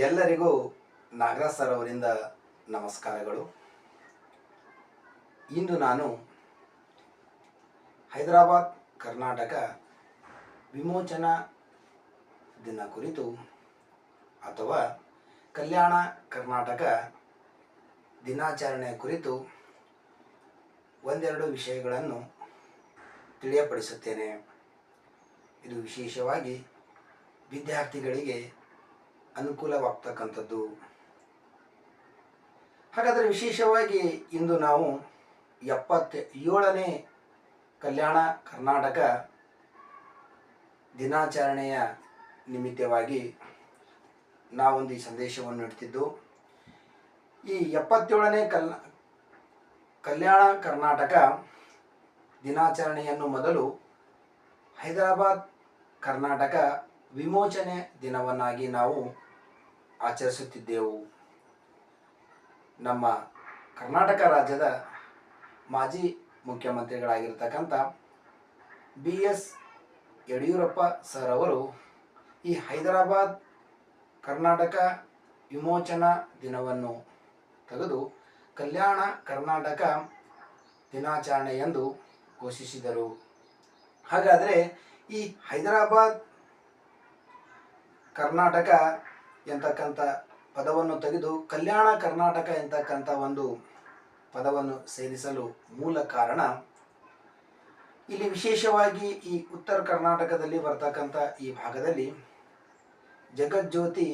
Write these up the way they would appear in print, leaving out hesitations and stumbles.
ಎಲ್ಲರಿಗೂ ನಾಗರಾಜ್ ಸರ್ ಅವರಿಂದ ನಮಸ್ಕಾರಗಳು. ಇಂದು ನಾನು ಹೈದರಾಬಾದ್ ಕರ್ನಾಟಕ ವಿಮೋಚನಾ ದಿನ ಕುರಿತು ಅಥವಾ ಕಲ್ಯಾಣ ಕರ್ನಾಟಕ ದಿನಾಚರಣೆ ಕುರಿತು ಒಂದೆರಡು ವಿಷಯಗಳನ್ನು ತಿಳಿಯಪಡಿಸುತ್ತೇನೆ. ಇದು ವಿಶೇಷವಾಗಿ ವಿದ್ಯಾರ್ಥಿಗಳಿಗೆ ಅನುಕೂಲವಾಗ್ತಕ್ಕಂಥದ್ದು. ಹಾಗಾದರೆ ವಿಶೇಷವಾಗಿ ಇಂದು ನಾವು 77ನೇ ಕಲ್ಯಾಣ ಕರ್ನಾಟಕ ದಿನಾಚರಣೆಯ ನಿಮಿತ್ತವಾಗಿ ನಾವೊಂದು ಈ ಸಂದೇಶವನ್ನು ನೀಡ್ತಿದ್ದು, ಈ 77ನೇ ಕಲ್ಯಾಣ ಕರ್ನಾಟಕ ದಿನಾಚರಣೆಯನ್ನು ಮೊದಲು ಹೈದರಾಬಾದ್ ಕರ್ನಾಟಕ ವಿಮೋಚನೆ ದಿನವನ್ನಾಗಿ ನಾವು ಆಚರಿಸುತ್ತಿದ್ದೆವು. ನಮ್ಮ ಕರ್ನಾಟಕ ರಾಜ್ಯದ ಮಾಜಿ ಮುಖ್ಯಮಂತ್ರಿಗಳಾಗಿರ್ತಕ್ಕಂಥ BS ಯಡಿಯೂರಪ್ಪ ಸರ್ ಅವರು ಈ ಹೈದರಾಬಾದ್ ಕರ್ನಾಟಕ ವಿಮೋಚನಾ ದಿನವನ್ನು ತೆಗೆದು ಕಲ್ಯಾಣ ಕರ್ನಾಟಕ ದಿನಾಚರಣೆ ಎಂದು ಘೋಷಿಸಿದರು. ಹಾಗಾದರೆ ಈ ಹೈದರಾಬಾದ್ ಕರ್ನಾಟಕ ಎಂತಕ್ಕಂಥ ಪದವನ್ನು ತೆಗೆದು ಕಲ್ಯಾಣ ಕರ್ನಾಟಕ ಎಂತಕ್ಕಂಥ ಒಂದು ಪದವನ್ನು ಸೇರಿಸಲು ಮೂಲ ಕಾರಣ, ಇಲ್ಲಿ ವಿಶೇಷವಾಗಿ ಈ ಉತ್ತರ ಕರ್ನಾಟಕದಲ್ಲಿ ಬರ್ತಕ್ಕಂಥ ಈ ಭಾಗದಲ್ಲಿ ಜಗಜ್ಯೋತಿ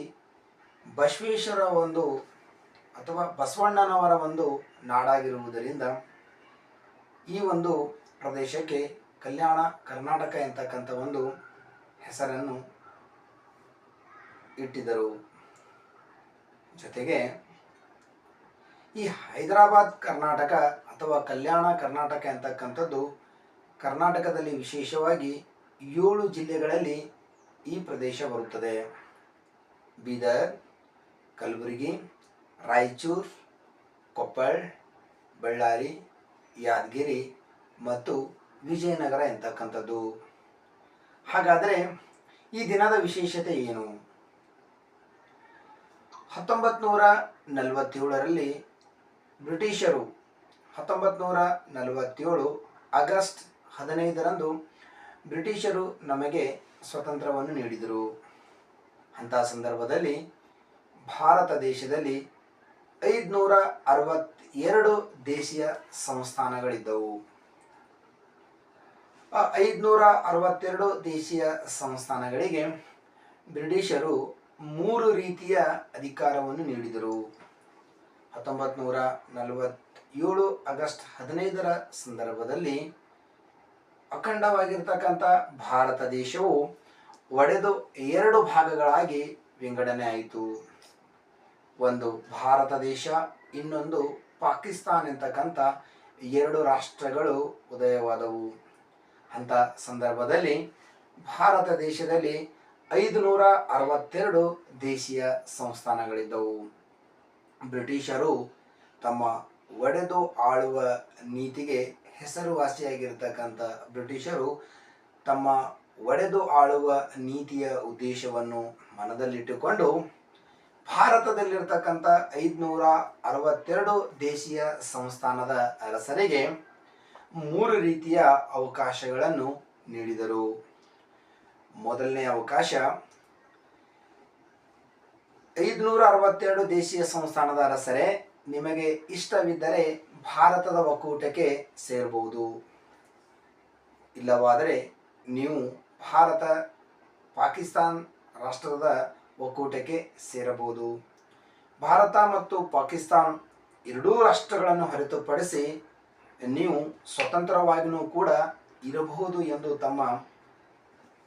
ಬಸವೇಶ್ವರ ಒಂದು ಅಥವಾ ಬಸವಣ್ಣನವರ ಒಂದು ನಾಡಾಗಿರುವುದರಿಂದ ಈ ಒಂದು ಪ್ರದೇಶಕ್ಕೆ ಕಲ್ಯಾಣ ಕರ್ನಾಟಕ ಎಂತಕ್ಕಂಥ ಒಂದು ಹೆಸರನ್ನು ಇಟ್ಟಿದ್ದರು. ಜೊತೆಗೆ ಈ ಹೈದರಾಬಾದ್ ಕರ್ನಾಟಕ ಅಥವಾ ಕಲ್ಯಾಣ ಕರ್ನಾಟಕ ಎಂತಕ್ಕಂಥದ್ದು ಕರ್ನಾಟಕದಲ್ಲಿ ವಿಶೇಷವಾಗಿ 7 ಜಿಲ್ಲೆಗಳಲ್ಲಿ ಈ ಪ್ರದೇಶ ಬರುತ್ತದೆ. ಬೀದರ್, ಕಲಬುರಗಿ, ರಾಯಚೂರು, ಕೊಪ್ಪಳ, ಬಳ್ಳಾರಿ, ಯಾದಗಿರಿ ಮತ್ತು ವಿಜಯನಗರ ಎಂತಕ್ಕಂಥದ್ದು. ಹಾಗಾದರೆ ಈ ದಿನದ ವಿಶೇಷತೆ ಏನು? 1947ರಲ್ಲಿ ಬ್ರಿಟಿಷರು 1947 ಆಗಸ್ಟ್ 15ರಂದು ಬ್ರಿಟಿಷರು ನಮಗೆ ಸ್ವಾತಂತ್ರ್ಯವನ್ನು ನೀಡಿದರು. ಅಂಥ ಸಂದರ್ಭದಲ್ಲಿ ಭಾರತ ದೇಶದಲ್ಲಿ 562 ದೇಶೀಯ ಸಂಸ್ಥಾನಗಳಿದ್ದವು. ಆ 562 ದೇಶೀಯ ಸಂಸ್ಥಾನಗಳಿಗೆ ಬ್ರಿಟಿಷರು 3 ರೀತಿಯ ಅಧಿಕಾರವನ್ನು ನೀಡಿದರು. 1947 ಆಗಸ್ಟ್ 15ರ ಸಂದರ್ಭದಲ್ಲಿ ಅಖಂಡವಾಗಿರ್ತಕ್ಕಂಥ ಭಾರತ ದೇಶವು ಒಡೆದು 2 ಭಾಗಗಳಾಗಿ ವಿಂಗಡಣೆ ಆಯಿತು. ಒಂದು ಭಾರತ ದೇಶ, ಇನ್ನೊಂದು ಪಾಕಿಸ್ತಾನ್ ಎಂತಕ್ಕಂಥ 2 ರಾಷ್ಟ್ರಗಳು ಉದಯವಾದವು. ಅಂಥ ಸಂದರ್ಭದಲ್ಲಿ ಭಾರತ ದೇಶದಲ್ಲಿ 562 ದೇಶೀಯ ಸಂಸ್ಥಾನಗಳಿದ್ದವು. ಬ್ರಿಟಿಷರು ತಮ್ಮ ಒಡೆದು ಆಳುವ ನೀತಿಗೆ ಹೆಸರುವಾಸಿಯಾಗಿರ್ತಕ್ಕಂಥ ಬ್ರಿಟಿಷರು ತಮ್ಮ ಒಡೆದು ಆಳುವ ನೀತಿಯ ಉದ್ದೇಶವನ್ನು ಮನದಲ್ಲಿಟ್ಟುಕೊಂಡು ಭಾರತದಲ್ಲಿರ್ತಕ್ಕಂಥ 562 ದೇಶೀಯ ಸಂಸ್ಥಾನದ ಅರಸರಿಗೆ 3 ರೀತಿಯ ಅವಕಾಶಗಳನ್ನು ನೀಡಿದರು. ಮೊದಲನೇ ಅವಕಾಶ, 562 ದೇಶೀಯ ಸಂಸ್ಥಾನದ ಅರಸರೇ, ನಿಮಗೆ ಇಷ್ಟವಿದ್ದರೆ ಭಾರತದ ಒಕ್ಕೂಟಕ್ಕೆ ಸೇರಬಹುದು, ಇಲ್ಲವಾದರೆ ನೀವು ಭಾರತ ಪಾಕಿಸ್ತಾನ್ ರಾಷ್ಟ್ರದ ಒಕ್ಕೂಟಕ್ಕೆ ಸೇರಬಹುದು. ಭಾರತ ಮತ್ತು ಪಾಕಿಸ್ತಾನ್ 2 ರಾಷ್ಟ್ರಗಳನ್ನು ಹೊರತುಪಡಿಸಿ ನೀವು ಸ್ವತಂತ್ರವಾಗಿಯೂ ಕೂಡ ಇರಬಹುದು ಎಂದು ತಮ್ಮ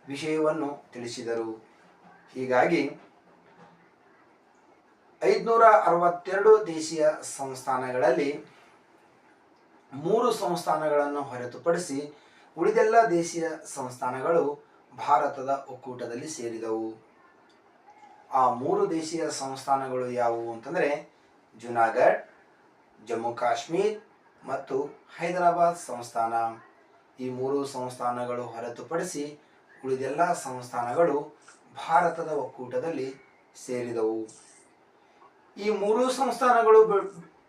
ವಿಷಯವನ್ನು ತಿಳಿಸಿದರು. ಹೀಗಾಗಿ 562 ದೇಶೀಯ ಸಂಸ್ಥಾನಗಳಲ್ಲಿ 3 ಸಂಸ್ಥಾನಗಳನ್ನು ಹೊರತುಪಡಿಸಿ ಉಳಿದೆಲ್ಲ ದೇಶೀಯ ಸಂಸ್ಥಾನಗಳು ಭಾರತದ ಒಕ್ಕೂಟದಲ್ಲಿ ಸೇರಿದವು. ಆ 3 ದೇಶೀಯ ಸಂಸ್ಥಾನಗಳು ಯಾವುವು ಅಂತಂದರೆ ಜುನಾಗಢ್, ಜಮ್ಮು ಕಾಶ್ಮೀರ್ ಮತ್ತು ಹೈದರಾಬಾದ್ ಸಂಸ್ಥಾನ. ಈ 3 ಸಂಸ್ಥಾನಗಳು ಹೊರತುಪಡಿಸಿ ಉಳಿದೆಲ್ಲ ಸಂಸ್ಥಾನಗಳು ಭಾರತದ ಒಕ್ಕೂಟದಲ್ಲಿ ಸೇರಿದವು. ಈ ಮೂರೂ ಸಂಸ್ಥಾನಗಳು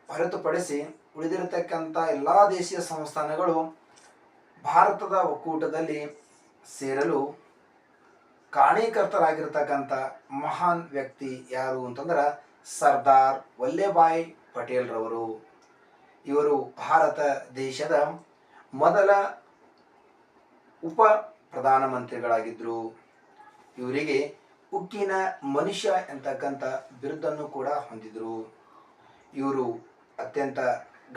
ಹೊರತುಪಡಿಸಿ ಉಳಿದಿರತಕ್ಕಂಥ ಎಲ್ಲ ದೇಶೀಯ ಸಂಸ್ಥಾನಗಳು ಭಾರತದ ಒಕ್ಕೂಟದಲ್ಲಿ ಸೇರಲು ಕಾರಣೀಕರ್ತರಾಗಿರ್ತಕ್ಕಂಥ ಮಹಾನ್ ವ್ಯಕ್ತಿ ಯಾರು ಅಂತಂದ್ರೆ ಸರ್ದಾರ್ ವಲ್ಲಭಭಾಯ್ ಪಟೇಲ್ ರವರು. ಇವರು ಭಾರತ ದೇಶದ ಮೊದಲ ಉಪ ಪ್ರಧಾನಮಂತ್ರಿಗಳಾಗಿದ್ದರು. ಇವರಿಗೆ ಉಕ್ಕಿನ ಮನುಷ್ಯ ಎಂತಕ್ಕಂಥ ಬಿರುದನ್ನು ಕೂಡ ಹೊಂದಿದ್ರು. ಇವರು ಅತ್ಯಂತ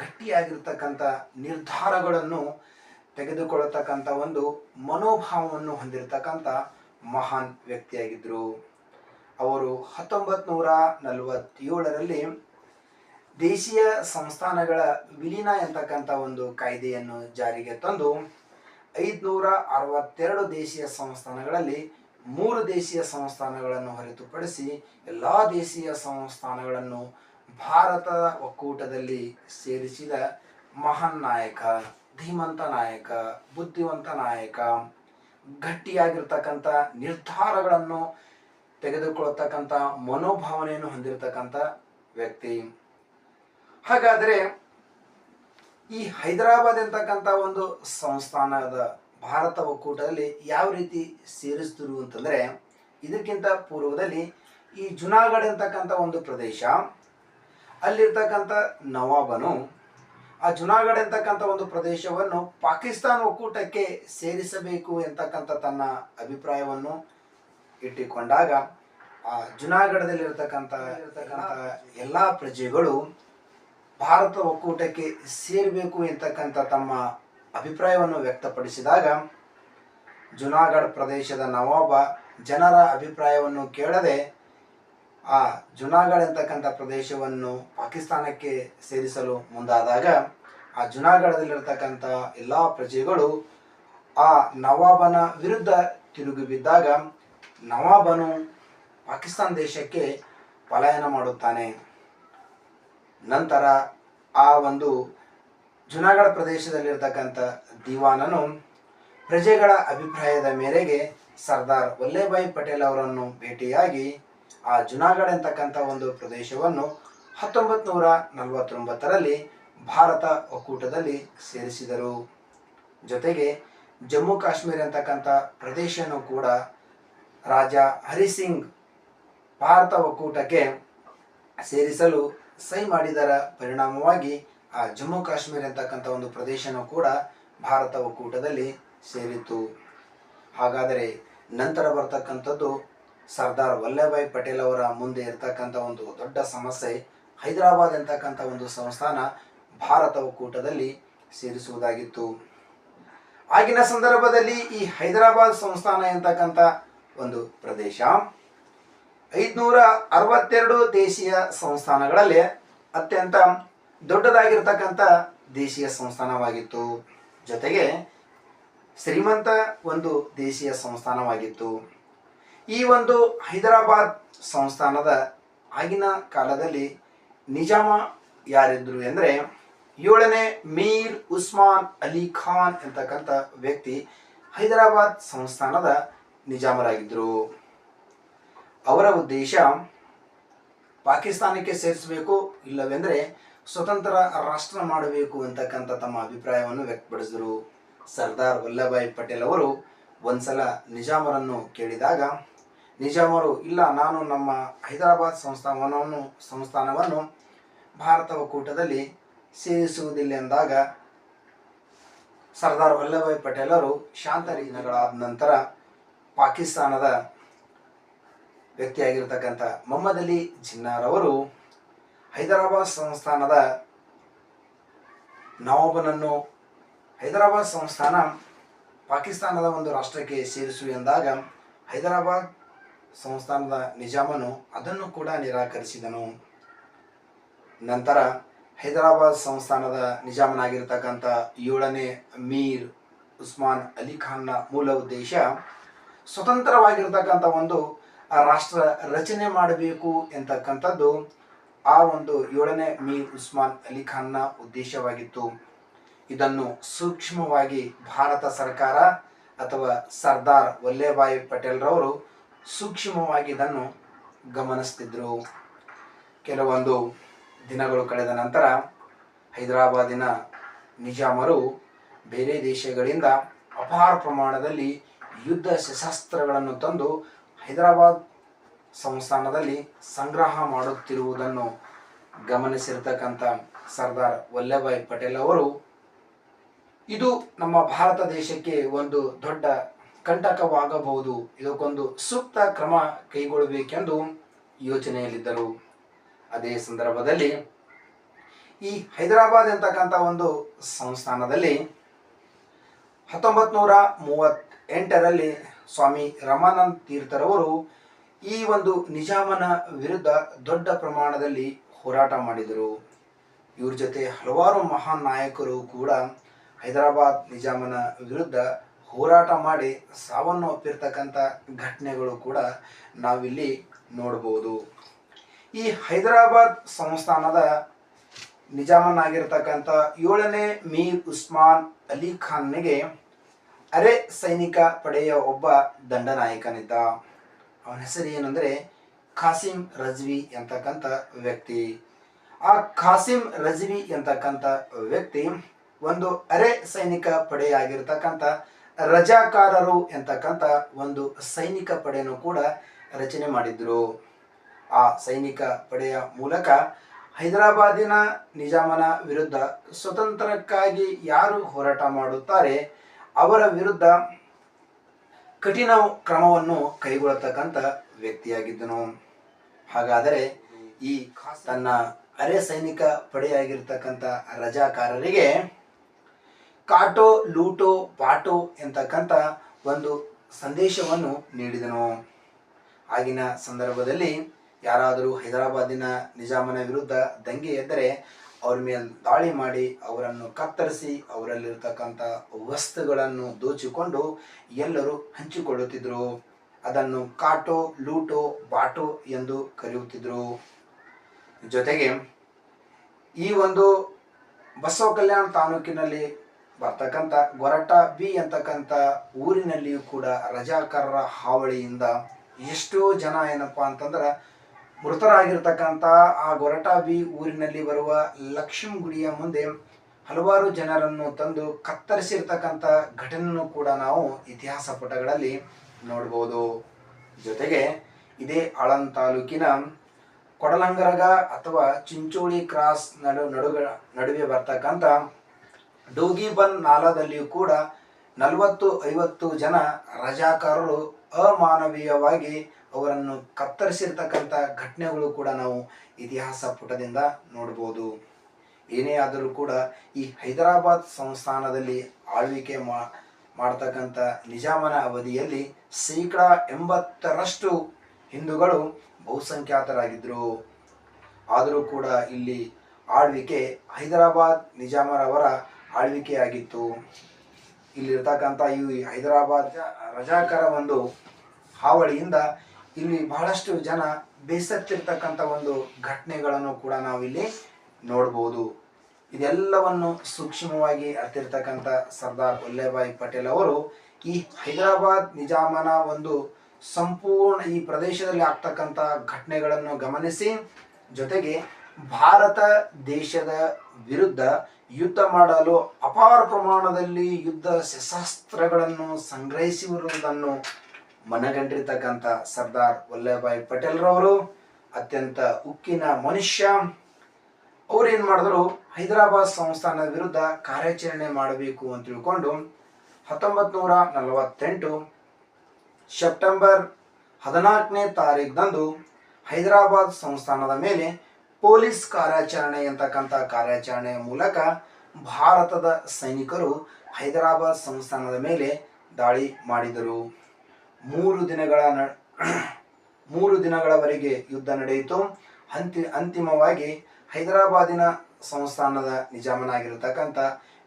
ಗಟ್ಟಿಯಾಗಿರ್ತಕ್ಕಂಥ ನಿರ್ಧಾರಗಳನ್ನು ತೆಗೆದುಕೊಳ್ಳತಕ್ಕಂಥ ಒಂದು ಮನೋಭಾವವನ್ನು ಹೊಂದಿರತಕ್ಕಂಥ ಮಹಾನ್ ವ್ಯಕ್ತಿಯಾಗಿದ್ದರು. ಅವರು 1947ರಲ್ಲಿ ದೇಶೀಯ ಸಂಸ್ಥಾನಗಳ ವಿಲೀನ ಎಂತಕ್ಕಂಥ ಒಂದು ಕಾಯ್ದೆಯನ್ನು ಜಾರಿಗೆ ತಂದು 562 ದೇಶೀಯ ಸಂಸ್ಥಾನಗಳಲ್ಲಿ 3 ದೇಶೀಯ ಸಂಸ್ಥಾನಗಳನ್ನು ಹೊರತುಪಡಿಸಿ ಎಲ್ಲ ದೇಶೀಯ ಸಂಸ್ಥಾನಗಳನ್ನು ಭಾರತದ ಒಕ್ಕೂಟದಲ್ಲಿ ಸೇರಿಸಿದ ಮಹಾನ್ ನಾಯಕ, ಧೀಮಂತ ನಾಯಕ, ಬುದ್ಧಿವಂತ ನಾಯಕ, ಗಟ್ಟಿಯಾಗಿರ್ತಕ್ಕಂಥ ನಿರ್ಧಾರಗಳನ್ನು ತೆಗೆದುಕೊಳ್ಳತಕ್ಕಂಥ ಮನೋಭಾವನೆಯನ್ನು ಹೊಂದಿರತಕ್ಕಂಥ ವ್ಯಕ್ತಿ. ಹಾಗಾದರೆ ಈ ಹೈದರಾಬಾದ್ ಎಂತಕ್ಕಂಥ ಒಂದು ಸಂಸ್ಥಾನದ ಭಾರತ ಒಕ್ಕೂಟದಲ್ಲಿ ಯಾವ ರೀತಿ ಸೇರಿಸಿದ್ರು ಅಂತಂದರೆ, ಇದಕ್ಕಿಂತ ಪೂರ್ವದಲ್ಲಿ ಈ ಜುನಾಗಢ ಎಂತಕ್ಕಂಥ ಒಂದು ಪ್ರದೇಶ, ಅಲ್ಲಿರ್ತಕ್ಕಂಥ ನವಾಬನು ಆ ಜುನಾಗಢ ಎಂತಕ್ಕಂಥ ಒಂದು ಪ್ರದೇಶವನ್ನು ಪಾಕಿಸ್ತಾನ ಒಕ್ಕೂಟಕ್ಕೆ ಸೇರಿಸಬೇಕು ಎಂತಕ್ಕಂಥ ತನ್ನ ಅಭಿಪ್ರಾಯವನ್ನು ಇಟ್ಟುಕೊಂಡಾಗ ಆ ಜುನಾಗಢದಲ್ಲಿರ್ತಕ್ಕಂಥ ಎಲ್ಲ ಪ್ರಜೆಗಳು ಭಾರತ ಒಕ್ಕೂಟಕ್ಕೆ ಸೇರಬೇಕು ಎಂತಕ್ಕಂಥ ತಮ್ಮ ಅಭಿಪ್ರಾಯವನ್ನು ವ್ಯಕ್ತಪಡಿಸಿದಾಗ ಜುನಾಗಢ ಪ್ರದೇಶದ ನವಾಬ ಜನರ ಅಭಿಪ್ರಾಯವನ್ನು ಕೇಳದೆ ಆ ಜುನಾಗಢ ಎಂತಕ್ಕಂಥ ಪ್ರದೇಶವನ್ನು ಪಾಕಿಸ್ತಾನಕ್ಕೆ ಸೇರಿಸಲು ಮುಂದಾದಾಗ ಆ ಜುನಾಗಢದಲ್ಲಿರ್ತಕ್ಕಂಥ ಎಲ್ಲ ಪ್ರಜೆಗಳು ಆ ನವಾಬನ ವಿರುದ್ಧ ತಿರುಗಿ ಬಿದ್ದಾಗ ನವಾಬನು ಪಾಕಿಸ್ತಾನ ದೇಶಕ್ಕೆ ಪಲಾಯನ ಮಾಡುತ್ತಾನೆ. ನಂತರ ಆ ಒಂದು ಜುನಾಗಢ ಪ್ರದೇಶದಲ್ಲಿರ್ತಕ್ಕಂಥ ದಿವಾನನು ಪ್ರಜೆಗಳ ಅಭಿಪ್ರಾಯದ ಮೇರೆಗೆ ಸರ್ದಾರ್ ವಲ್ಲಭಭಾಯ್ ಪಟೇಲ್ ಅವರನ್ನು ಭೇಟಿಯಾಗಿ ಆ ಜುನಾಗಢ ಎಂತಕ್ಕಂಥ ಒಂದು ಪ್ರದೇಶವನ್ನು 1949ರಲ್ಲಿ ಭಾರತ ಒಕ್ಕೂಟದಲ್ಲಿ ಸೇರಿಸಿದರು. ಜೊತೆಗೆ ಜಮ್ಮು ಕಾಶ್ಮೀರ ಅಂತಕ್ಕಂಥ ಪ್ರದೇಶನೂ ಕೂಡ ರಾಜ ಹರಿಸಿಂಗ್ ಭಾರತ ಒಕ್ಕೂಟಕ್ಕೆ ಸೇರಿಸಲು ಸಹಿ ಮಾಡಿದರ ಪರಿಣಾಮವಾಗಿ ಆ ಜಮ್ಮು ಕಾಶ್ಮೀರ ಅಂತಕ್ಕಂಥ ಒಂದು ಪ್ರದೇಶನೂ ಕೂಡ ಭಾರತ ಒಕ್ಕೂಟದಲ್ಲಿ ಸೇರಿತು. ಹಾಗಾದರೆ ನಂತರ ಬರ್ತಕ್ಕಂಥದ್ದು ಸರ್ದಾರ್ ವಲ್ಲಭಭಾಯ್ ಪಟೇಲ್ ಅವರ ಮುಂದೆ ಇರ್ತಕ್ಕಂಥ ಒಂದು ದೊಡ್ಡ ಸಮಸ್ಯೆ, ಹೈದರಾಬಾದ್ ಎಂತಕ್ಕಂಥ ಒಂದು ಸಂಸ್ಥಾನ ಭಾರತ ಒಕ್ಕೂಟದಲ್ಲಿ ಸೇರಿಸುವುದಾಗಿತ್ತು. ಆಗಿನ ಸಂದರ್ಭದಲ್ಲಿ ಈ ಹೈದರಾಬಾದ್ ಸಂಸ್ಥಾನ ಎಂತಕ್ಕಂಥ ಒಂದು ಪ್ರದೇಶ 562 ದೇಶೀಯ ಸಂಸ್ಥಾನಗಳಲ್ಲಿ ಅತ್ಯಂತ ದೊಡ್ಡದಾಗಿರ್ತಕ್ಕಂಥ ದೇಶೀಯ ಸಂಸ್ಥಾನವಾಗಿತ್ತು. ಜೊತೆಗೆ ಶ್ರೀಮಂತ ಒಂದು ದೇಶೀಯ ಸಂಸ್ಥಾನವಾಗಿತ್ತು. ಈ ಒಂದು ಹೈದರಾಬಾದ್ ಸಂಸ್ಥಾನದ ಆಗಿನ ಕಾಲದಲ್ಲಿ ನಿಜಾಮ ಯಾರಿದ್ರು ಅಂದರೆ 7ನೇ ಮೀರ್ ಉಸ್ಮಾನ್ ಅಲಿ ಖಾನ್ ಎಂತಕ್ಕಂಥ ವ್ಯಕ್ತಿ ಹೈದರಾಬಾದ್ ಸಂಸ್ಥಾನದ ನಿಜಾಮರಾಗಿದ್ದರು. ಅವರ ಉದ್ದೇಶ ಪಾಕಿಸ್ತಾನಕ್ಕೆ ಸೇರಿಸಬೇಕು, ಇಲ್ಲವೆಂದರೆ ಸ್ವತಂತ್ರ ರಾಷ್ಟ್ರ ಮಾಡಬೇಕು ಅಂತಕ್ಕಂಥ ತಮ್ಮ ಅಭಿಪ್ರಾಯವನ್ನು ವ್ಯಕ್ತಪಡಿಸಿದರು. ಸರ್ದಾರ್ ವಲ್ಲಭಭಾಯ್ ಪಟೇಲ್ ಅವರು ಒಂದ್ಸಲ ನಿಜಾಮರನ್ನು ಕೇಳಿದಾಗ ನಿಜಾಮರು ಇಲ್ಲ, ನಾನು ನಮ್ಮ ಹೈದರಾಬಾದ್ ಸಂಸ್ಥಾನವನ್ನು ಭಾರತ ಒಕ್ಕೂಟದಲ್ಲಿ ಸೇರಿಸುವುದಿಲ್ಲ ಎಂದಾಗ ಸರ್ದಾರ್ ವಲ್ಲಭಭಾಯ್ ಪಟೇಲ್ ಅವರು ಶಾಂತ ದಿನಗಳಾದ ನಂತರ ಪಾಕಿಸ್ತಾನದ ವ್ಯಕ್ತಿಯಾಗಿರ್ತಕ್ಕಂಥ ಮೊಹಮ್ಮದ್ ಅಲಿ ಜಿನ್ನಾರವರು ಹೈದರಾಬಾದ್ ಸಂಸ್ಥಾನದ ನವಾಬನನ್ನು ಹೈದರಾಬಾದ್ ಸಂಸ್ಥಾನ ಪಾಕಿಸ್ತಾನದ ಒಂದು ರಾಷ್ಟ್ರಕ್ಕೆ ಸೇರಿಸು ಎಂದಾಗ ಹೈದರಾಬಾದ್ ಸಂಸ್ಥಾನದ ನಿಜಾಮನು ಅದನ್ನು ಕೂಡ ನಿರಾಕರಿಸಿದನು. ನಂತರ ಹೈದರಾಬಾದ್ ಸಂಸ್ಥಾನದ ನಿಜಾಮನಾಗಿರ್ತಕ್ಕಂಥ 7ನೇ ಮೀರ್ ಉಸ್ಮಾನ್ ಅಲಿ ಖಾನ್ನ ಮೂಲ ಉದ್ದೇಶ ಸ್ವತಂತ್ರವಾಗಿರ್ತಕ್ಕಂಥ ಒಂದು ರಾಷ್ಟ್ರ ರಚನೆ ಮಾಡಬೇಕು ಎಂತಕ್ಕಂಥದ್ದು ಆ ಒಂದು 7ನೇ ಮೀರ್ ಉಸ್ಮಾನ್ ಅಲಿ ಖಾನ್ನ ಉದ್ದೇಶವಾಗಿತ್ತು. ಇದನ್ನು ಸೂಕ್ಷ್ಮವಾಗಿ ಭಾರತ ಸರ್ಕಾರ ಅಥವಾ ಸರ್ದಾರ್ ವಲ್ಲಭಭಾಯ್ ಪಟೇಲ್ ರವರು ಸೂಕ್ಷ್ಮವಾಗಿ ಇದನ್ನು ಗಮನಿಸ್ತಿದ್ರು. ಕೆಲವೊಂದು ದಿನಗಳು ಕಳೆದ ನಂತರ ಹೈದರಾಬಾದಿನ ನಿಜಾಮರು ಬೇರೆ ದೇಶಗಳಿಂದ ಅಪಾರ ಪ್ರಮಾಣದಲ್ಲಿ ಯುದ್ಧ ಶಸ್ತ್ರಾಸ್ತ್ರಗಳನ್ನು ತಂದು ಹೈದರಾಬಾದ್ ಸಂಸ್ಥಾನದಲ್ಲಿ ಸಂಗ್ರಹ ಮಾಡುತ್ತಿರುವುದನ್ನು ಗಮನಿಸಿರ್ತಕ್ಕಂಥ ಸರ್ದಾರ್ ವಲ್ಲಭಭಾಯಿ ಪಟೇಲ್ ಅವರು ಇದು ನಮ್ಮ ಭಾರತ ದೇಶಕ್ಕೆ ಒಂದು ದೊಡ್ಡ ಕಂಟಕವಾಗಬಹುದು, ಇದಕ್ಕೊಂದು ಸೂಕ್ತ ಕ್ರಮ ಕೈಗೊಳ್ಳಬೇಕೆಂದು ಯೋಚನೆಯಲ್ಲಿದ್ದರು. ಅದೇ ಸಂದರ್ಭದಲ್ಲಿ ಈ ಹೈದರಾಬಾದ್ ಎಂತಕ್ಕಂಥ ಒಂದು ಸಂಸ್ಥಾನದಲ್ಲಿ 1938ರಲ್ಲಿ ಸ್ವಾಮಿ ರಮಾನಂದ ತೀರ್ಥರವರು ಈ ಒಂದು ನಿಜಾಮನ ವಿರುದ್ಧ ದೊಡ್ಡ ಪ್ರಮಾಣದಲ್ಲಿ ಹೋರಾಟ ಮಾಡಿದರು. ಇವ್ರ ಜೊತೆ ಹಲವಾರು ಮಹಾನ್ ನಾಯಕರು ಕೂಡ ಹೈದರಾಬಾದ್ ನಿಜಾಮನ ವಿರುದ್ಧ ಹೋರಾಟ ಮಾಡಿ ಸಾವನ್ನು ಅಪ್ಪಿರ್ತಕ್ಕಂಥ ಘಟನೆಗಳು ಕೂಡ ನಾವಿಲ್ಲಿ ನೋಡಬಹುದು. ಈ ಹೈದರಾಬಾದ್ ಸಂಸ್ಥಾನದ ನಿಜಾಮನಾಗಿರ್ತಕ್ಕಂಥ 7ನೇ ಮೀರ್ ಉಸ್ಮಾನ್ ಅಲಿ ಖಾನ್ನಿಗೆ ಅರೆ ಸೈನಿಕ ಪಡೆಯ ಒಬ್ಬ ದಂಡನಾಯಕನಿದ್ದ. ಅವನ ಹೆಸರು ಏನಂದರೆ ಖಾಸಿಂ ರಜ್ವಿ ಎಂತಕ್ಕಂಥ ವ್ಯಕ್ತಿ. ಆ ಖಾಸಿಂ ರಜ್ವಿ ಎಂತಕ್ಕಂಥ ವ್ಯಕ್ತಿ ಒಂದು ಅರೆ ಸೈನಿಕ ಪಡೆಯಾಗಿರ್ತಕ್ಕಂಥ ರಜಾಕಾರರು ಎಂತಕ್ಕಂಥ ಒಂದು ಸೈನಿಕ ಪಡೆಯನ್ನು ಕೂಡ ರಚನೆ ಮಾಡಿದ್ರು. ಆ ಸೈನಿಕ ಪಡೆಯ ಮೂಲಕ ಹೈದರಾಬಾದಿನ ನಿಜಾಮನ ವಿರುದ್ಧ ಸ್ವತಂತ್ರಕ್ಕಾಗಿ ಯಾರು ಹೋರಾಟ ಮಾಡುತ್ತಾರೆ ಅವರ ವಿರುದ್ಧ ಕಠಿಣ ಕ್ರಮವನ್ನು ಕೈಗೊಳ್ಳತಕ್ಕಂಥ ವ್ಯಕ್ತಿಯಾಗಿದ್ದನು. ಹಾಗಾದರೆ ಈ ತನ್ನ ಅರೆ ಸೈನಿಕ ಪಡೆಯಾಗಿರ್ತಕ್ಕಂಥ ರಜಾಕಾರರಿಗೆ ಕಾಟೋ ಲೂಟೋ ಪಾಟೋ ಎಂತಕ್ಕಂಥ ಒಂದು ಸಂದೇಶವನ್ನು ನೀಡಿದನು. ಆಗಿನ ಸಂದರ್ಭದಲ್ಲಿ ಯಾರಾದರೂ ಹೈದರಾಬಾದಿನ ನಿಜಾಮನ ವಿರುದ್ಧ ದಂಗೆ ಎದ್ದರೆ ಅವ್ರ ಮೇಲೆ ದಾಳಿ ಮಾಡಿ ಅವರನ್ನು ಕತ್ತರಿಸಿ ಅವರಲ್ಲಿರ್ತಕ್ಕಂಥ ವಸ್ತುಗಳನ್ನು ದೋಚಿಕೊಂಡು ಎಲ್ಲರೂ ಹಂಚಿಕೊಳ್ಳುತ್ತಿದ್ದರು. ಅದನ್ನು ಕಾಟೋ ಲೂಟೋ ಬಾಟೋ ಎಂದು ಕರೆಯುತ್ತಿದ್ದರು. ಜೊತೆಗೆ ಈ ಒಂದು ಬಸವ ಕಲ್ಯಾಣ ತಾಲೂಕಿನಲ್ಲಿ ಬರ್ತಕ್ಕಂಥ ಗೊರಟ ಬಿ ಅಂತಕ್ಕಂಥ ಊರಿನಲ್ಲಿಯೂ ಕೂಡ ರಜಾಕಾರರ ಹಾವಳಿಯಿಂದ ಎಷ್ಟೋ ಜನ ಏನಪ್ಪಾ ಅಂತಂದ್ರೆ ಮೃತರಾಗಿರ್ತಕ್ಕಂಥ ಆ ಗೊರಟ ಬಿ ಊರಿನಲ್ಲಿ ಬರುವ ಲಕ್ಷ್ಮೀ ಗುಡಿಯ ಮುಂದೆ ಹಲವಾರು ಜನರನ್ನು ತಂದು ಕತ್ತರಿಸಿರ್ತಕ್ಕಂಥ ಘಟನೆಯನ್ನು ಕೂಡ ನಾವು ಇತಿಹಾಸ ಪುಟಗಳಲ್ಲಿ ನೋಡ್ಬೋದು. ಜೊತೆಗೆ ಇದೇ ಆಳಂದ್ ತಾಲೂಕಿನ ಕೊಡಲಂಗರಗ ಅಥವಾ ಚಿಂಚೋಳಿ ಕ್ರಾಸ್ ನಡುವೆ ಬರ್ತಕ್ಕಂಥ ಡೋಗಿಬನ್ ನಾಲಾದಲ್ಲಿಯೂ ಕೂಡ 40-50 ಜನ ರಜಾಕಾರರು ಅಮಾನವೀಯವಾಗಿ ಅವರನ್ನು ಕತ್ತರಿಸಿರ್ತಕ್ಕಂಥ ಘಟನೆಗಳು ಕೂಡ ನಾವು ಇತಿಹಾಸ ಪುಟದಿಂದ ನೋಡ್ಬೋದು. ಏನೇ ಆದರೂ ಕೂಡ ಈ ಹೈದರಾಬಾದ್ ಸಂಸ್ಥಾನದಲ್ಲಿ ಆಳ್ವಿಕೆ ಮಾಡ್ತಕ್ಕಂಥ ನಿಜಾಮನ ಅವಧಿಯಲ್ಲಿ 80% ಹಿಂದೂಗಳು ಬಹುಸಂಖ್ಯಾತರಾಗಿದ್ದರು. ಆದರೂ ಕೂಡ ಇಲ್ಲಿ ಆಳ್ವಿಕೆ ಹೈದರಾಬಾದ್ ನಿಜಾಮರವರ ಆಳ್ವಿಕೆಯಾಗಿತ್ತು. ಇಲ್ಲಿರ್ತಕ್ಕಂಥ ಈ ಹೈದರಾಬಾದ್ ರಜಾಕರ ಒಂದು ಹಾವಳಿಯಿಂದ ಇಲ್ಲಿ ಬಹಳಷ್ಟು ಜನ ಬೇಸತ್ತಿರ್ತಕ್ಕಂಥ ಒಂದು ಘಟನೆಗಳನ್ನು ಕೂಡ ನಾವಿಲ್ಲಿ ನೋಡ್ಬೋದು. ಇದೆಲ್ಲವನ್ನು ಸೂಕ್ಷ್ಮವಾಗಿ ಅರ್ತಿರ್ತಕ್ಕಂಥ ಸರ್ದಾರ್ ವಲ್ಲಭಭಾಯಿ ಪಟೇಲ್ ಅವರು ಈ ಹೈದರಾಬಾದ್ ನಿಜಾಮನ ಒಂದು ಸಂಪೂರ್ಣ ಈ ಪ್ರದೇಶದಲ್ಲಿ ಆಗ್ತಕ್ಕಂಥ ಘಟನೆಗಳನ್ನು ಗಮನಿಸಿ ಜೊತೆಗೆ ಭಾರತ ದೇಶದ ವಿರುದ್ಧ ಯುದ್ಧ ಮಾಡಲು ಅಪಾರ ಪ್ರಮಾಣದಲ್ಲಿ ಯುದ್ಧ ಶಸ್ತ್ರಾಸ್ತ್ರಗಳನ್ನು ಸಂಗ್ರಹಿಸಿರುವುದನ್ನು ಮನಗಂಡಿರ್ತಕ್ಕಂಥ ಸರ್ದಾರ್ ವಲ್ಲಭಭಾಯಿ ಪಟೇಲ್ರವರು ಅತ್ಯಂತ ಉಕ್ಕಿನ ಮನುಷ್ಯ. ಅವ್ರೇನು ಮಾಡಿದ್ರು, ಹೈದರಾಬಾದ್ ಸಂಸ್ಥಾನದ ವಿರುದ್ಧ ಕಾರ್ಯಾಚರಣೆ ಮಾಡಬೇಕು ಅಂತ ತಿಳ್ಕೊಂಡು 1948 ಸೆಪ್ಟೆಂಬರ್ 14ನೇ ತಾರೀಖಿನಂದು ಹೈದರಾಬಾದ್ ಸಂಸ್ಥಾನದ ಮೇಲೆ ಪೊಲೀಸ್ ಕಾರ್ಯಾಚರಣೆ ಎಂತಕ್ಕಂಥ ಕಾರ್ಯಾಚರಣೆಯ ಮೂಲಕ ಭಾರತದ ಸೈನಿಕರು ಹೈದರಾಬಾದ್ ಸಂಸ್ಥಾನದ ಮೇಲೆ ದಾಳಿ ಮಾಡಿದರು. 3 ದಿನಗಳವರೆಗೆ ಯುದ್ಧ ನಡೆಯಿತು. ಅಂತಿಮವಾಗಿ ಹೈದರಾಬಾದಿನ ಸಂಸ್ಥಾನದ ನಿಜಾಮನಾಗಿರತಕ್ಕಂಥ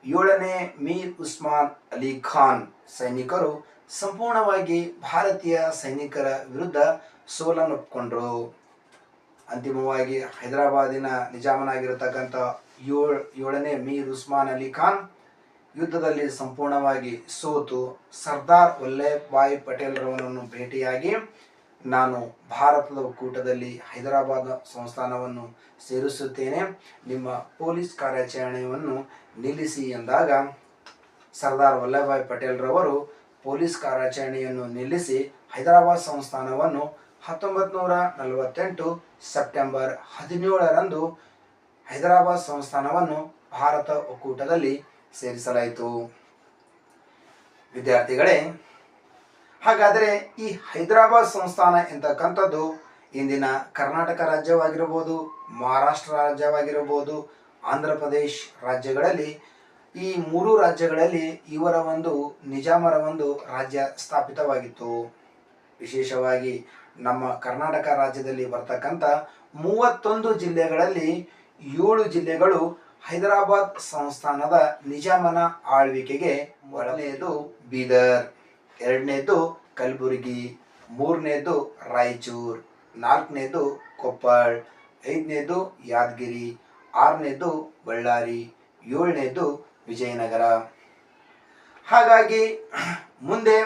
7ನೇ ಮೀರ್ ಉಸ್ಮಾನ್ ಅಲಿ ಖಾನ್ ಸೈನಿಕರು ಸಂಪೂರ್ಣವಾಗಿ ಭಾರತೀಯ ಸೈನಿಕರ ವಿರುದ್ಧ ಸೋಲನ್ನೊಪ್ಪಿಕೊಂಡ್ರು. ಅಂತಿಮವಾಗಿ ಹೈದರಾಬಾದಿನ ನಿಜಾಮನಾಗಿರತಕ್ಕಂಥ 7ನೇ ಮೀರ್ ಉಸ್ಮಾನ್ ಅಲಿ ಖಾನ್ ಯುದ್ಧದಲ್ಲಿ ಸಂಪೂರ್ಣವಾಗಿ ಸೋತು ಸರ್ದಾರ್ ವಲ್ಲಭಭಾಯಿ ಪಟೇಲ್ರವರನ್ನು ಭೇಟಿಯಾಗಿ ನಾನು ಭಾರತದ ಒಕ್ಕೂಟದಲ್ಲಿ ಹೈದರಾಬಾದ್ ಸಂಸ್ಥಾನವನ್ನು ಸೇರಿಸುತ್ತೇನೆ, ನಿಮ್ಮ ಪೊಲೀಸ್ ಕಾರ್ಯಾಚರಣೆಯನ್ನು ನಿಲ್ಲಿಸಿ ಎಂದಾಗ ಸರ್ದಾರ್ ವಲ್ಲಭಭಾಯ್ ಪಟೇಲ್ರವರು ಪೊಲೀಸ್ ಕಾರ್ಯಾಚರಣೆಯನ್ನು ನಿಲ್ಲಿಸಿ ಹೈದರಾಬಾದ್ ಸಂಸ್ಥಾನವನ್ನು 1948 ಸೆಪ್ಟೆಂಬರ್ 17ರಂದು ಹೈದರಾಬಾದ್ ಸಂಸ್ಥಾನವನ್ನು ಭಾರತ ಒಕ್ಕೂಟದಲ್ಲಿ ಸೇರಿಸಲಾಯಿತು. ವಿದ್ಯಾರ್ಥಿಗಳೇ, ಹಾಗಾದರೆ ಈ ಹೈದರಾಬಾದ್ ಸಂಸ್ಥಾನ ಎಂತಕ್ಕಂಥದ್ದು ಇಂದಿನ ಕರ್ನಾಟಕ ರಾಜ್ಯವಾಗಿರಬಹುದು, ಮಹಾರಾಷ್ಟ್ರ ರಾಜ್ಯವಾಗಿರಬಹುದು, ಆಂಧ್ರ ಪ್ರದೇಶ್ ರಾಜ್ಯಗಳಲ್ಲಿ ಈ ಮೂರು ರಾಜ್ಯಗಳಲ್ಲಿ ಇವರ ಒಂದು ನಿಜಾಮರ ಒಂದು ರಾಜ್ಯ ಸ್ಥಾಪಿತವಾಗಿತ್ತು. ವಿಶೇಷವಾಗಿ ನಮ್ಮ ಕರ್ನಾಟಕ ರಾಜ್ಯದಲ್ಲಿ ಬರ್ತಕ್ಕಂಥ 31 ಜಿಲ್ಲೆಗಳಲ್ಲಿ 7 ಜಿಲ್ಲೆಗಳು ಹೈದರಾಬಾದ್ ಸಂಸ್ಥಾನದ ನಿಜಾಮನ ಆಳ್ವಿಕೆಗೆ. ಮೊದಲನೆಯದು ಬೀದರ್, ಎರಡನೇದು ಕಲಬುರಗಿ, ಮೂರನೇದು ರಾಯಚೂರು, ನಾಲ್ಕನೇದು ಕೊಪ್ಪಳ, ಐದನೇದು ಯಾದಗಿರಿ, ಆರನೇದು ಬಳ್ಳಾರಿ, ಏಳನೇದು ವಿಜಯನಗರ. ಹಾಗಾಗಿ ಮುಂದೆ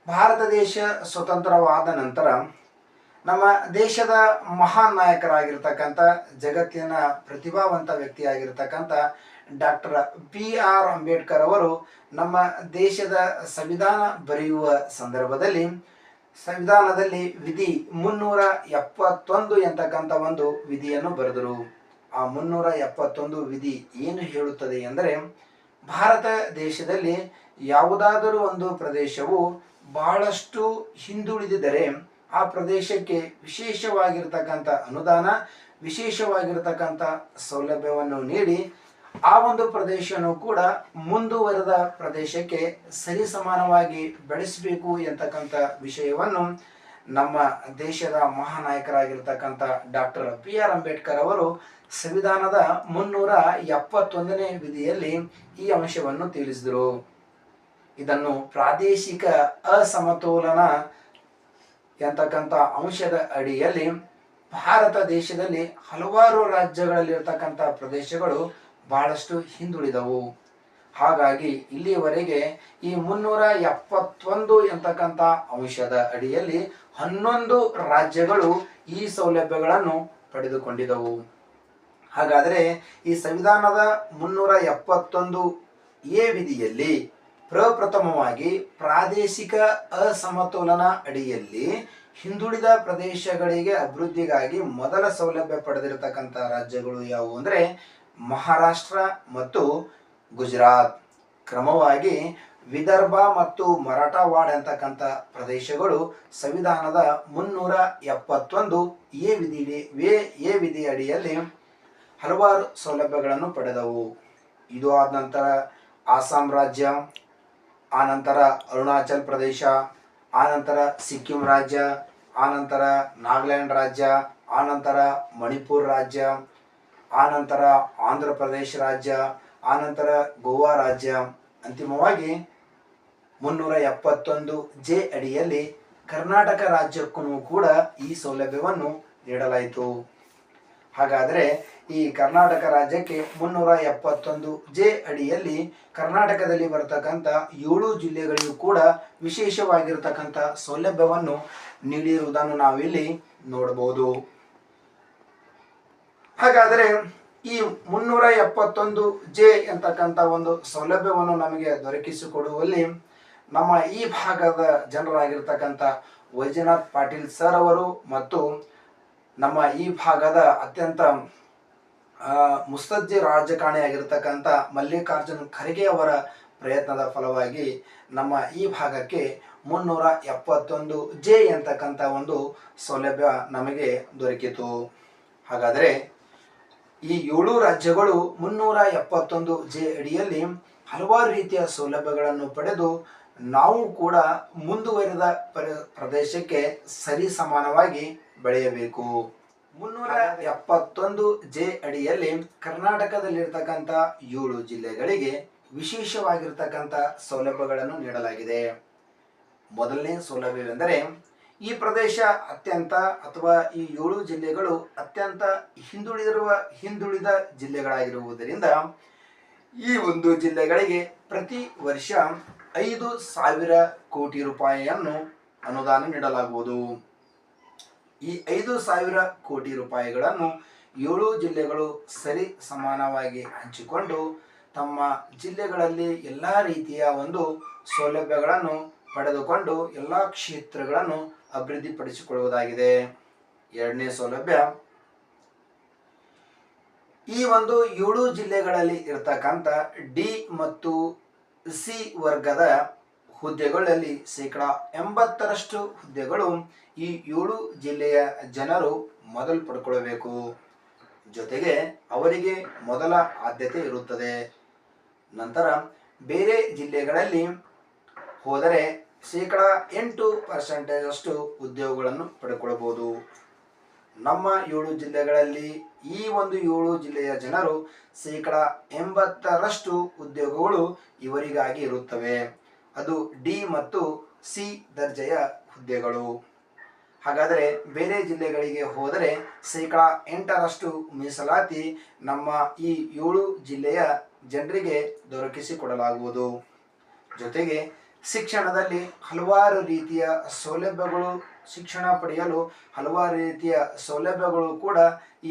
ಭಾರತ ದೇಶ ಸ್ವತಂತ್ರವಾದ ನಂತರ ನಮ್ಮ ದೇಶದ ಮಹಾನ್ ನಾಯಕರಾಗಿರ್ತಕ್ಕಂಥ ಜಗತ್ತಿನ ಪ್ರತಿಭಾವಂತ ವ್ಯಕ್ತಿಯಾಗಿರ್ತಕ್ಕಂಥ ಡಾಕ್ಟರ್ BR ಅಂಬೇಡ್ಕರ್ ಅವರು ನಮ್ಮ ದೇಶದ ಸಂವಿಧಾನ ಬರೆಯುವ ಸಂದರ್ಭದಲ್ಲಿ ಸಂವಿಧಾನದಲ್ಲಿ ವಿಧಿ 371 ಎಂತಕ್ಕಂಥ ಒಂದು ವಿಧಿಯನ್ನು ಬರೆದರು. ಆ 371 ವಿಧಿ ಏನು ಹೇಳುತ್ತದೆ ಎಂದರೆ, ಭಾರತ ದೇಶದಲ್ಲಿ ಯಾವುದಾದರೂ ಒಂದು ಪ್ರದೇಶವು ಬಹಳಷ್ಟು ಹಿಂದುಳಿದಿದ್ದರೆ ಆ ಪ್ರದೇಶಕ್ಕೆ ವಿಶೇಷವಾಗಿರ್ತಕ್ಕಂಥ ಅನುದಾನ, ವಿಶೇಷವಾಗಿರ್ತಕ್ಕಂಥ ಸೌಲಭ್ಯವನ್ನು ನೀಡಿ ಆ ಒಂದು ಪ್ರದೇಶವನ್ನು ಕೂಡ ಮುಂದುವರೆದ ಪ್ರದೇಶಕ್ಕೆ ಸರಿಸಮಾನವಾಗಿ ಬೆಳೆಸಬೇಕು ಎಂತಕ್ಕಂಥ ವಿಷಯವನ್ನು ನಮ್ಮ ದೇಶದ ಮಹಾನಾಯಕರಾಗಿರ್ತಕ್ಕಂಥ ಡಾಕ್ಟರ್ BR ಅಂಬೇಡ್ಕರ್ ಅವರು ಸಂವಿಧಾನದ 371ನೇ ವಿಧಿಯಲ್ಲಿ ಈ ಅಂಶವನ್ನು ತಿಳಿಸಿದರು. ಇದನ್ನು ಪ್ರಾದೇಶಿಕ ಅಸಮತೋಲನ ಎಂತಕ್ಕಂಥ ಅಂಶದ ಅಡಿಯಲ್ಲಿ ಭಾರತ ದೇಶದಲ್ಲಿ ಹಲವಾರು ರಾಜ್ಯಗಳಲ್ಲಿರ್ತಕ್ಕಂಥ ಪ್ರದೇಶಗಳು ಬಹಳಷ್ಟು ಹಿಂದುಳಿದವು. ಹಾಗಾಗಿ ಇಲ್ಲಿಯವರೆಗೆ ಈ 371 ಎಂತಕ್ಕಂಥ ಅಂಶದ ಅಡಿಯಲ್ಲಿ 11 ರಾಜ್ಯಗಳು ಈ ಸೌಲಭ್ಯಗಳನ್ನು ಪಡೆದುಕೊಂಡಿದ್ದವು. ಹಾಗಾದರೆ ಈ ಸಂವಿಧಾನದ 371A ವಿಧಿಯಲ್ಲಿ ಪ್ರಪ್ರಥಮವಾಗಿ ಪ್ರಾದೇಶಿಕ ಅಸಮತೋಲನ ಅಡಿಯಲ್ಲಿ ಹಿಂದುಳಿದ ಪ್ರದೇಶಗಳಿಗೆ ಅಭಿವೃದ್ಧಿಗಾಗಿ ಮೊದಲ ಸೌಲಭ್ಯ ಪಡೆದಿರತಕ್ಕಂಥ ರಾಜ್ಯಗಳು ಯಾವುವು ಅಂದರೆ ಮಹಾರಾಷ್ಟ್ರ ಮತ್ತು ಗುಜರಾತ್. ಕ್ರಮವಾಗಿ ವಿದರ್ಭ ಮತ್ತು ಮರಾಠವಾಡ ಅಂತಕ್ಕಂಥ ಪ್ರದೇಶಗಳು ಸಂವಿಧಾನದ 371A ವಿಧಿ ಅಡಿಯಲ್ಲಿ ಹಲವಾರು ಸೌಲಭ್ಯಗಳನ್ನು ಪಡೆದವು. ಇದು ಆದ ನಂತರ ಆಸಾಂ ರಾಜ್ಯ, ಆನಂತರ ಅರುಣಾಚಲ್ ಪ್ರದೇಶ, ಆನಂತರ ಸಿಕ್ಕಿಂ ರಾಜ್ಯ, ಆನಂತರ ನಾಗಾಲ್ಯಾಂಡ್ ರಾಜ್ಯ, ಆನಂತರ ಮಣಿಪುರ ರಾಜ್ಯ, ಆನಂತರ ಆಂಧ್ರ ಪ್ರದೇಶ ರಾಜ್ಯ, ಆನಂತರ ಗೋವಾ ರಾಜ್ಯ. ಅಂತಿಮವಾಗಿ 371J ಅಡಿಯಲ್ಲಿ ಕರ್ನಾಟಕ ರಾಜ್ಯಕ್ಕೂ ಕೂಡ ಈ ಸೌಲಭ್ಯವನ್ನು ನೀಡಲಾಯಿತು. ಹಾಗಾದರೆ ಈ ಕರ್ನಾಟಕ ರಾಜ್ಯಕ್ಕೆ 371J ಅಡಿಯಲ್ಲಿ ಕರ್ನಾಟಕದಲ್ಲಿ ಬರತಕ್ಕಂಥ 7 ಜಿಲ್ಲೆಗಳಿಗೂ ಕೂಡ ವಿಶೇಷವಾಗಿರ್ತಕ್ಕಂಥ ಸೌಲಭ್ಯವನ್ನು ನೀಡಿರುವುದನ್ನು ನಾವಿಲ್ಲಿ ನೋಡಬಹುದು. ಹಾಗಾದರೆ ಈ 371J ಎಂತಕ್ಕಂಥ ಒಂದು ಸೌಲಭ್ಯವನ್ನು ನಮಗೆ ದೊರಕಿಸಿಕೊಡುವಲ್ಲಿ ನಮ್ಮ ಈ ಭಾಗದ ಜನರಾಗಿರ್ತಕ್ಕಂಥ ವೈಜನಾಥ್ ಪಾಟೀಲ್ ಸರ್ ಅವರು ಮತ್ತು ನಮ್ಮ ಈ ಭಾಗದ ಅತ್ಯಂತ ಮುತ್ಸದ್ದಿ ರಾಜಕಾರಣಿಯಾಗಿರ್ತಕ್ಕಂಥ ಮಲ್ಲಿಕಾರ್ಜುನ್ ಖರ್ಗೆ ಅವರ ಪ್ರಯತ್ನದ ಫಲವಾಗಿ ನಮ್ಮ ಈ ಭಾಗಕ್ಕೆ 371J ಎಂತಕ್ಕಂಥ ಒಂದು ಸೌಲಭ್ಯ ನಮಗೆ ದೊರಕಿತು. ಹಾಗಾದರೆ ಈ 7 ರಾಜ್ಯಗಳು 371J ಅಡಿಯಲ್ಲಿ ಹಲವಾರು ರೀತಿಯ ಸೌಲಭ್ಯಗಳನ್ನು ಪಡೆದು ನಾವು ಕೂಡ ಮುಂದುವರೆದ ಪ್ರದೇಶಕ್ಕೆ ಸರಿ ಸಮಾನವಾಗಿ ಬೆಳೆಯಬೇಕು. 371J ಅಡಿಯಲ್ಲಿ ಕರ್ನಾಟಕದಲ್ಲಿರ್ತಕ್ಕಂಥ 7 ಜಿಲ್ಲೆಗಳಿಗೆ ವಿಶೇಷವಾಗಿರ್ತಕ್ಕಂಥ ಸೌಲಭ್ಯಗಳನ್ನು ನೀಡಲಾಗಿದೆ. ಮೊದಲನೇ ಸೌಲಭ್ಯವೆಂದರೆ ಈ ಪ್ರದೇಶ ಅತ್ಯಂತ ಅಥವಾ ಈ 7 ಜಿಲ್ಲೆಗಳು ಅತ್ಯಂತ ಹಿಂದುಳಿದ ಜಿಲ್ಲೆಗಳಾಗಿರುವುದರಿಂದ ಈ ಒಂದು ಜಿಲ್ಲೆಗಳಿಗೆ ಪ್ರತಿ ವರ್ಷ 5,000 ಕೋಟಿ ರೂಪಾಯಿಯನ್ನು ಅನುದಾನ ನೀಡಲಾಗುವುದು. ಈ 5,000 ಕೋಟಿ ರೂಪಾಯಿಗಳನ್ನು 7 ಜಿಲ್ಲೆಗಳು ಸರಿ ಸಮಾನವಾಗಿ ಹಂಚಿಕೊಂಡು ತಮ್ಮ ಜಿಲ್ಲೆಗಳಲ್ಲಿ ಎಲ್ಲ ರೀತಿಯ ಒಂದು ಸೌಲಭ್ಯಗಳನ್ನು ಪಡೆದುಕೊಂಡು ಎಲ್ಲ ಕ್ಷೇತ್ರಗಳನ್ನು ಅಭಿವೃದ್ಧಿಪಡಿಸಿಕೊಳ್ಳುವುದಾಗಿದೆ. ಎರಡನೇ ಸೌಲಭ್ಯ, ಈ ಒಂದು 7 ಜಿಲ್ಲೆಗಳಲ್ಲಿ ಇರತಕ್ಕಂಥ ಡಿ ಮತ್ತು ಸಿ ವರ್ಗದ ಹುದ್ದೆಗಳಲ್ಲಿ 80% ಹುದ್ದೆಗಳು ಈ 7 ಜಿಲ್ಲೆಯ ಜನರು ಮೊದಲು ಪಡ್ಕೊಳ್ಬೇಕು. ಜೊತೆಗೆ ಅವರಿಗೆ ಮೊದಲ ಆದ್ಯತೆ ಇರುತ್ತದೆ. ನಂತರ ಬೇರೆ ಜಿಲ್ಲೆಗಳಲ್ಲಿ ಹೋದರೆ 8% ಅಷ್ಟು ಉದ್ಯೋಗಗಳನ್ನು ಪಡೆದುಕೊಳ್ಳಬಹುದು. ನಮ್ಮ 7 ಜಿಲ್ಲೆಗಳಲ್ಲಿ ಈ ಒಂದು 7 ಜಿಲ್ಲೆಯ ಜನರು 80% ಉದ್ಯೋಗಗಳು ಇವರಿಗಾಗಿ ಇರುತ್ತವೆ. ಅದು ಡಿ ಮತ್ತು ಸಿ ದರ್ಜೆಯ ಹುದ್ದೆಗಳು. ಹಾಗಾದರೆ ಬೇರೆ ಜಿಲ್ಲೆಗಳಿಗೆ ಹೋದರೆ 8% ಮೀಸಲಾತಿ ನಮ್ಮ ಈ 7 ಜಿಲ್ಲೆಯ ಜನರಿಗೆ ದೊರಕಿಸಿಕೊಡಲಾಗುವುದು. ಜೊತೆಗೆ ಶಿಕ್ಷಣದಲ್ಲಿ ಹಲವಾರು ರೀತಿಯ ಸೌಲಭ್ಯಗಳು, ಶಿಕ್ಷಣ ಪಡೆಯಲು ಹಲವಾರು ರೀತಿಯ ಸೌಲಭ್ಯಗಳು ಕೂಡ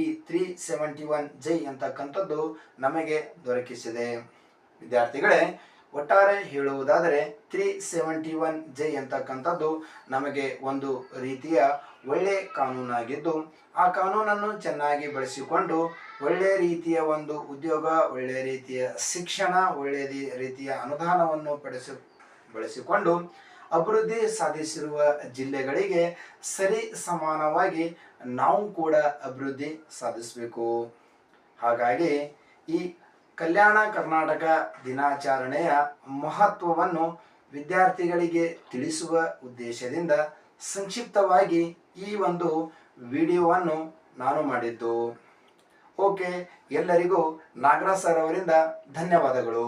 ಈ 371J ಅಂತಕ್ಕಂಥದ್ದು ನಮಗೆ ದೊರಕಿಸಿದೆ. ವಿದ್ಯಾರ್ಥಿಗಳೇ, ಒಟ್ಟಾರೆ ಹೇಳುವುದಾದರೆ 371J ಅಂತಕ್ಕಂಥದ್ದು ನಮಗೆ ಒಂದು ರೀತಿಯ ಒಳ್ಳೆಯ ಕಾನೂನಾಗಿದ್ದು, ಆ ಕಾನೂನನ್ನು ಚೆನ್ನಾಗಿ ಬಳಸಿಕೊಂಡು ಒಳ್ಳೆಯ ರೀತಿಯ ಒಂದು ಉದ್ಯೋಗ, ಒಳ್ಳೆಯ ರೀತಿಯ ಶಿಕ್ಷಣ, ಒಳ್ಳೆಯ ರೀತಿಯ ಅನುದಾನವನ್ನು ಬಳಸಿಕೊಂಡು ಅಭಿವೃದ್ಧಿ ಸಾಧಿಸಿರುವ ಜಿಲ್ಲೆಗಳಿಗೆ ಸರಿ ಸಮಾನವಾಗಿ ನಾವು ಕೂಡ ಅಭಿವೃದ್ಧಿ ಸಾಧಿಸಬೇಕು. ಹಾಗಾಗಿ ಈ ಕಲ್ಯಾಣ ಕರ್ನಾಟಕ ದಿನಾಚರಣೆಯ ಮಹತ್ವವನ್ನು ವಿದ್ಯಾರ್ಥಿಗಳಿಗೆ ತಿಳಿಸುವ ಉದ್ದೇಶದಿಂದ ಸಂಕ್ಷಿಪ್ತವಾಗಿ ಈ ಒಂದು ವಿಡಿಯೋವನ್ನು ನಾನು ಮಾಡಿದ್ದು. ಓಕೆ, ಎಲ್ಲರಿಗೂ ನಾಗರಾಜ್ ಸರ್ ಅವರಿಂದ ಧನ್ಯವಾದಗಳು.